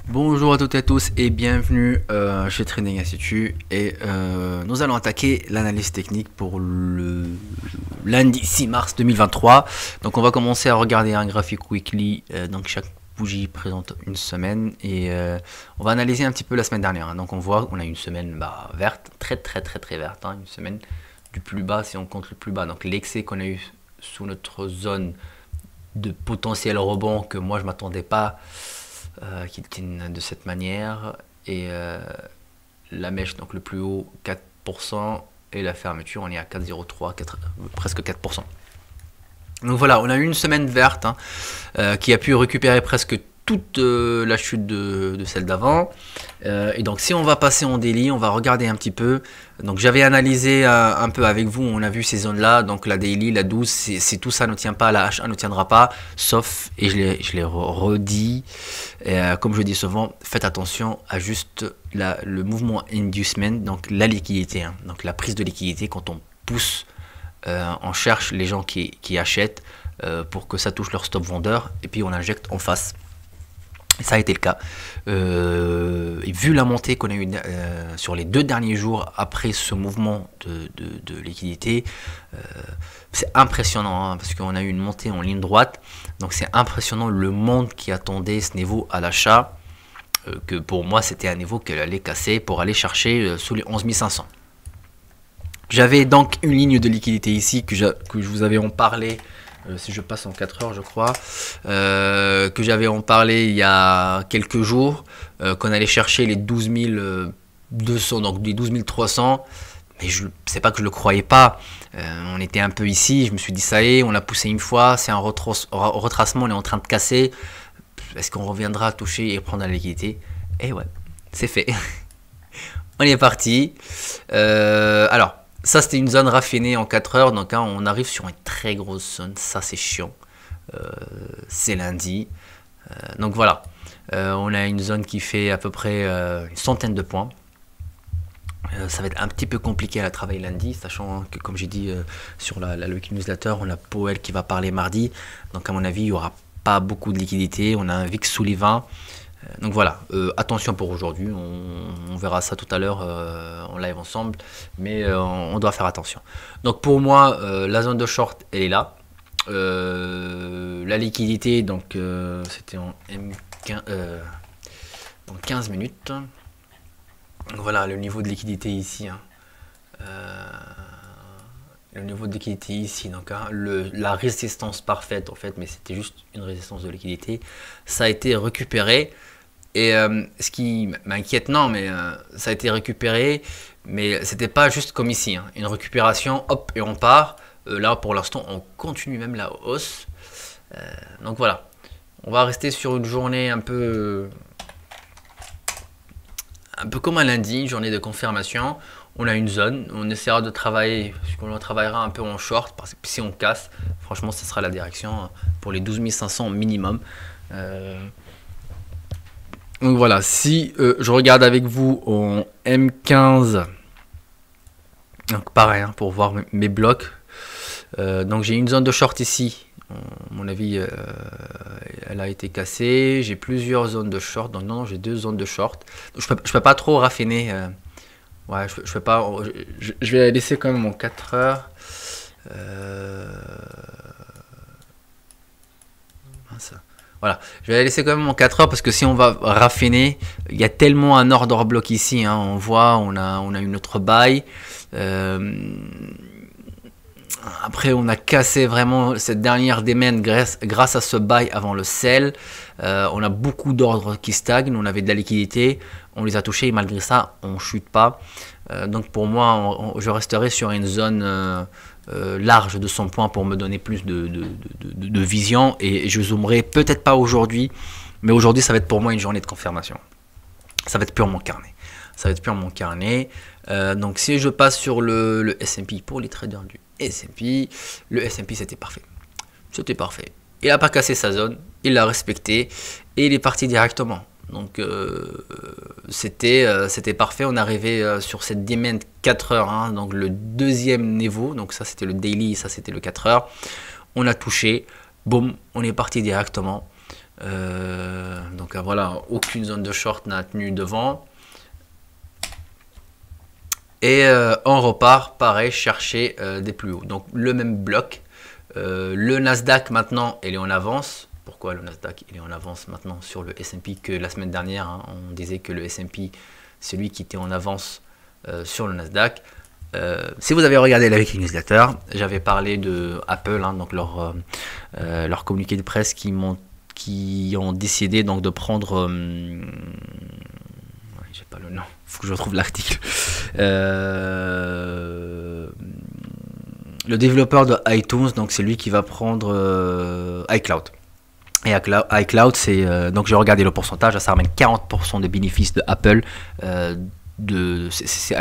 Bonjour à toutes et à tous et bienvenue chez Trading Institute et nous allons attaquer l'analyse technique pour le lundi 6 mars 2023. Donc on va commencer à regarder un graphique weekly, donc chaque bougie présente une semaine et on va analyser un petit peu la semaine dernière. Donc on voit qu'on a une semaine verte, très verte, une semaine du plus bas si on compte le plus bas. Donc l'excès qu'on a eu sous notre zone de potentiel rebond que moi je m'attendais pas qui tiennent de cette manière et la mèche donc le plus haut 4% et la fermeture on est à 4,03 presque 4%. Donc voilà, on a eu une semaine verte qui a pu récupérer presque toute la chute de celle d'avant. Et donc si on va passer en daily, on va regarder un petit peu. Donc j'avais analysé un peu avec vous, on a vu ces zones là, donc la daily, la 12, si tout ça ne tient pas, la H1 ne tiendra pas, sauf, et je l'ai redit, comme je dis souvent, faites attention à juste le mouvement inducement, donc la liquidité, donc la prise de liquidité quand on pousse, on cherche les gens qui achètent pour que ça touche leur stop vendeur, et puis on injecte en face. Ça a été le cas. Et vu la montée qu'on a eu sur les 2 derniers jours après ce mouvement de liquidité, c'est impressionnant parce qu'on a eu une montée en ligne droite. Donc c'est impressionnant le monde qui attendait ce niveau à l'achat, que pour moi c'était un niveau qu'elle allait casser pour aller chercher sous les 11 500. J'avais donc une ligne de liquidité ici que je vous avais en parlé. Si je passe en 4 heures je crois, que j'avais en parlé il y a quelques jours, qu'on allait chercher les 12 200, donc les 12 300, mais c'est pas que je le croyais pas, on était un peu ici, je me suis dit ça y est, on l'a poussé une fois, c'est un retracement, on est en train de casser, est-ce qu'on reviendra toucher et prendre la liquidité? Et ouais, c'est fait, on est parti. Alors, ça c'était une zone raffinée en 4 heures, donc on arrive sur une très grosse zone, ça c'est chiant, c'est lundi, donc voilà, on a une zone qui fait à peu près une centaine de points, ça va être un petit peu compliqué à travailler lundi, sachant que comme j'ai dit sur le weekly newsletter, on a Powell qui va parler mardi, donc à mon avis il n'y aura pas beaucoup de liquidité, on a un VIX sous les 20. Donc voilà, attention pour aujourd'hui, on verra ça tout à l'heure en live ensemble, mais on doit faire attention. Donc pour moi, la zone de short, elle est là. La liquidité, donc c'était en M15, en 15 minutes. Donc voilà, le niveau de liquidité ici. Le niveau de liquidité ici, donc la résistance parfaite en fait, mais c'était juste une résistance de liquidité, ça a été récupéré. Et ce qui m'inquiète, non, mais ça a été récupéré, mais c'était pas juste comme ici, une récupération, hop, et on part. Là, pour l'instant, on continue même la hausse. Donc voilà, on va rester sur une journée un peu comme un lundi, une journée de confirmation. On a une zone, on essaiera de travailler, on travaillera un peu en short, parce que si on casse, franchement, ce sera la direction pour les 12 500 minimum. Donc voilà, si je regarde avec vous en M15, donc pareil pour voir mes blocs, donc j'ai une zone de short ici, à mon avis elle a été cassée, j'ai plusieurs zones de short, donc non, j'ai 2 zones de short, donc je peux pas trop raffiner, ouais, je peux pas, je vais laisser quand même en 4 heures, voilà, je vais la laisser quand même en 4 heures parce que si on va raffiner, il y a tellement un order block ici, on voit, on a une autre buy. Après, on a cassé vraiment cette dernière démaine grâce à ce buy avant le sell. On a beaucoup d'ordres qui stagnent, on avait de la liquidité, on les a touchés et malgré ça, on ne chute pas. Donc pour moi, je resterai sur une zone large de 100 points pour me donner plus de vision et je zoomerai peut-être pas aujourd'hui, mais aujourd'hui ça va être pour moi une journée de confirmation. Ça va être purement carnet. Ça va être purement carnet. Donc si je passe sur le S&P pour les traders du S&P, le S&P c'était parfait. C'était parfait. Il n'a pas cassé sa zone, il l'a respecté et il est parti directement. Donc c'était parfait, on arrivait sur cette diamètre 4 heures, donc le deuxième niveau, donc ça c'était le daily, ça c'était le 4 heures, on a touché, boum, on est parti directement, donc voilà, aucune zone de short n'a tenu devant. Et on repart, pareil, chercher des plus hauts. Donc le même bloc. Le Nasdaq maintenant, il est en avance. Pourquoi le Nasdaq il est en avance maintenant sur le S&P que la semaine dernière, hein, on disait que le S&P, c'est lui qui était en avance sur le Nasdaq. Si vous avez regardé la Weekly Newsletter, j'avais parlé de Apple, hein, donc leur communiqué de presse qui ont décidé donc de prendre... j'ai pas le nom, faut que je retrouve l'article. Le développeur de iTunes, donc c'est lui qui va prendre iCloud. Et iCloud, c'est donc j'ai regardé le pourcentage, ça ramène 40% des bénéfices de Apple. C'est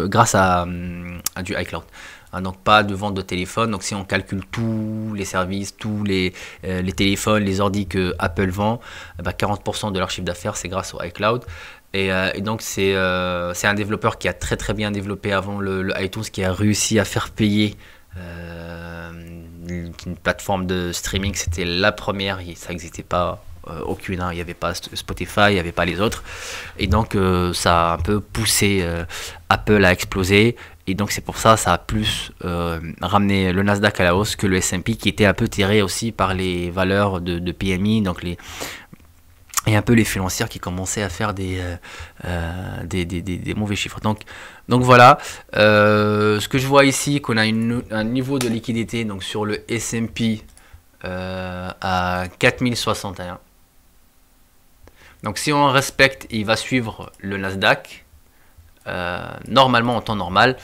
grâce à du iCloud. Hein, donc pas de vente de téléphone. Donc si on calcule tous les services, tous les téléphones, les ordi que Apple vend, 40% de leur chiffre d'affaires c'est grâce au iCloud. Et donc c'est un développeur qui a très bien développé avant le iTunes, qui a réussi à faire payer une plateforme de streaming. C'était la première, ça n'existait pas aucune, hein. Il n'y avait pas Spotify, il n'y avait pas les autres. Et donc ça a un peu poussé Apple à exploser. Et donc c'est pour ça a plus ramené le Nasdaq à la hausse que le S&P, qui était un peu tiré aussi par les valeurs de PMI, donc et un peu les financières qui commençaient à faire des mauvais chiffres. Donc voilà, ce que je vois ici, qu'on a un niveau de liquidité donc sur le S&P à 4061. Donc si on respecte, il va suivre le Nasdaq. Normalement en temps normal,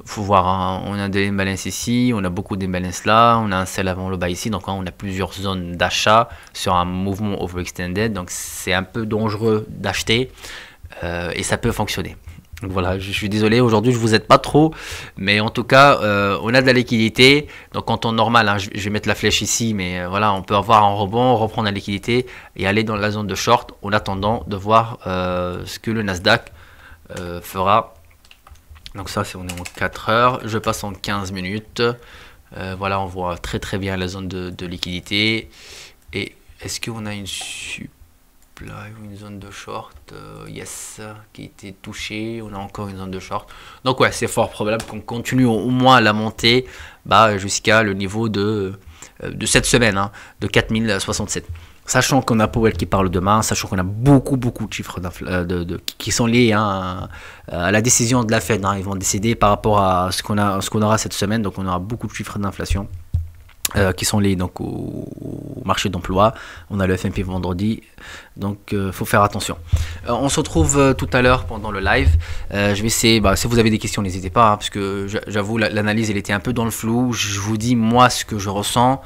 faut voir, hein, on a des imbalances ici, on a beaucoup d'imbalances là, on a un sell avant le bas ici, donc hein, on a plusieurs zones d'achat sur un mouvement overextended, donc c'est un peu dangereux d'acheter et ça peut fonctionner. Donc voilà, je suis désolé, aujourd'hui je vous aide pas trop, mais en tout cas on a de la liquidité, donc en temps normal, hein, je vais mettre la flèche ici, mais voilà, on peut avoir un rebond, reprendre la liquidité et aller dans la zone de short en attendant de voir ce que le Nasdaq fera. Donc ça on est en 4 heures, je passe en 15 minutes. Voilà, on voit très bien la zone de liquidité. Et est-ce qu'on a une supply ou une zone de short? Yes, qui a été touchée. On a encore une zone de short. Donc ouais, c'est fort probable qu'on continue au moins à la montée jusqu'à le niveau de cette semaine, hein, de 4067. Sachant qu'on a Powell qui parle demain, sachant qu'on a beaucoup de chiffres qui sont liés, hein, à la décision de la Fed, hein. Ils vont décider par rapport à ce qu'on aura cette semaine. Donc on aura beaucoup de chiffres d'inflation qui sont liés donc au marché d'emploi. On a le FMP vendredi, donc faut faire attention. On se retrouve tout à l'heure pendant le live. Je vais essayer, si vous avez des questions, n'hésitez pas, hein, parce que j'avoue l'analyse elle était un peu dans le flou. Je vous dis moi ce que je ressens.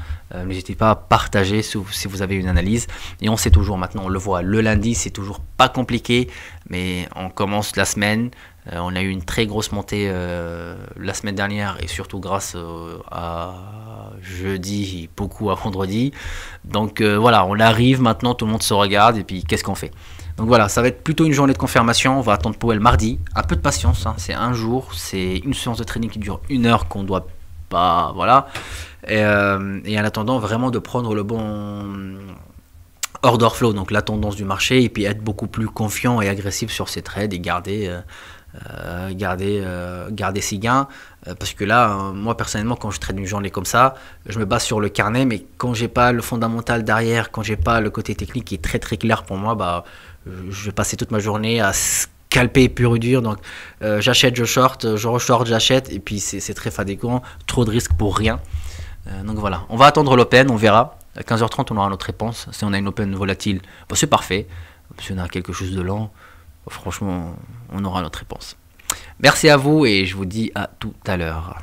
N'hésitez pas à partager si vous avez une analyse. Et on sait toujours maintenant, on le voit, le lundi c'est toujours pas compliqué, mais on commence la semaine. On a eu une très grosse montée la semaine dernière, et surtout grâce à jeudi et beaucoup à vendredi. Donc voilà, on arrive maintenant, tout le monde se regarde, et puis qu'est-ce qu'on fait? Donc voilà, ça va être plutôt une journée de confirmation. On va attendre Powell mardi. Un peu de patience, hein, c'est un jour, c'est une séance de trading qui dure 1 heure qu'on doit pas... Voilà. Et en attendant vraiment de prendre le bon order flow, donc la tendance du marché, et puis être beaucoup plus confiant et agressif sur ses trades et garder ses gains, parce que là, moi personnellement, quand je trade une journée comme ça, je me base sur le carnet, mais quand j'ai pas le fondamental derrière, quand j'ai pas le côté technique qui est très clair pour moi, je vais passer toute ma journée à scalper pur et dur. Donc j'achète, je short, je reshort, j'achète, et puis c'est très fatigant, trop de risques pour rien. Donc voilà, on va attendre l'open, on verra. À 15h30, on aura notre réponse. Si on a une open volatile, c'est parfait. Si on a quelque chose de lent, franchement, on aura notre réponse. Merci à vous et je vous dis à tout à l'heure.